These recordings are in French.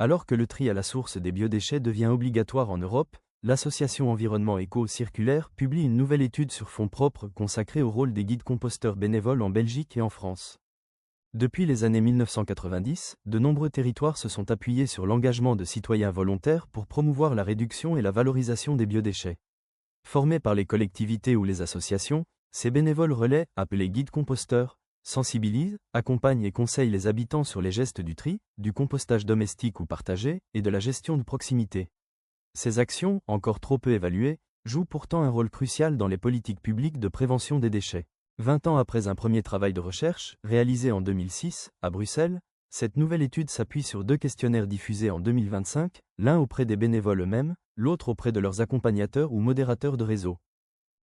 Alors que le tri à la source des biodéchets devient obligatoire en Europe, l'association Environnement Éco-Circulaire publie une nouvelle étude sur fonds propres consacrée au rôle des guides composteurs bénévoles en Belgique et en France. Depuis les années 1990, de nombreux territoires se sont appuyés sur l'engagement de citoyens volontaires pour promouvoir la réduction et la valorisation des biodéchets. Formés par les collectivités ou les associations, ces bénévoles relais, appelés guides composteurs, sensibilisent, accompagnent et conseillent les habitants sur les gestes du tri, du compostage domestique ou partagé, et de la gestion de proximité. Ces actions, encore trop peu évaluées, jouent pourtant un rôle crucial dans les politiques publiques de prévention des déchets. 20 ans après un premier travail de recherche, réalisé en 2006, à Bruxelles, cette nouvelle étude s'appuie sur 2 questionnaires diffusés en 2025, l'un auprès des bénévoles eux-mêmes, l'autre auprès de leurs accompagnateurs ou modérateurs de réseau.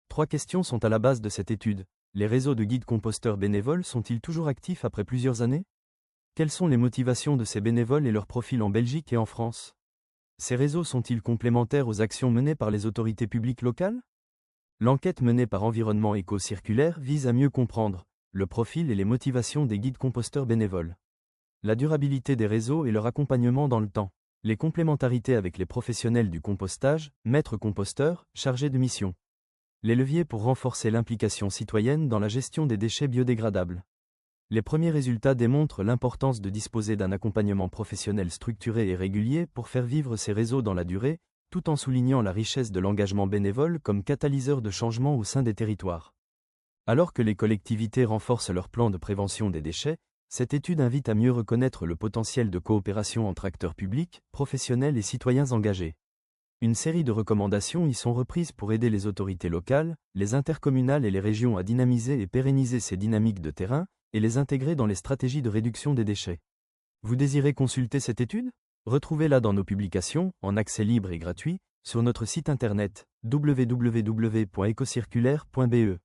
3 questions sont à la base de cette étude. Les réseaux de guides composteurs bénévoles sont-ils toujours actifs après plusieurs années? Quelles sont les motivations de ces bénévoles et leur profil en Belgique et en France? Ces réseaux sont-ils complémentaires aux actions menées par les autorités publiques locales? L'enquête menée par Environnement Éco-Circulaire vise à mieux comprendre le profil et les motivations des guides composteurs bénévoles, la durabilité des réseaux et leur accompagnement dans le temps, les complémentarités avec les professionnels du compostage, maîtres composteurs, chargés de mission, les leviers pour renforcer l'implication citoyenne dans la gestion des déchets biodégradables. Les premiers résultats démontrent l'importance de disposer d'un accompagnement professionnel structuré et régulier pour faire vivre ces réseaux dans la durée, tout en soulignant la richesse de l'engagement bénévole comme catalyseur de changement au sein des territoires. Alors que les collectivités renforcent leurs plans de prévention des déchets, cette étude invite à mieux reconnaître le potentiel de coopération entre acteurs publics, professionnels et citoyens engagés. Une série de recommandations y sont reprises pour aider les autorités locales, les intercommunales et les régions à dynamiser et pérenniser ces dynamiques de terrain, et les intégrer dans les stratégies de réduction des déchets. Vous désirez consulter cette étude? Retrouvez-la dans nos publications, en accès libre et gratuit, sur notre site internet www.ecocirculaire.be.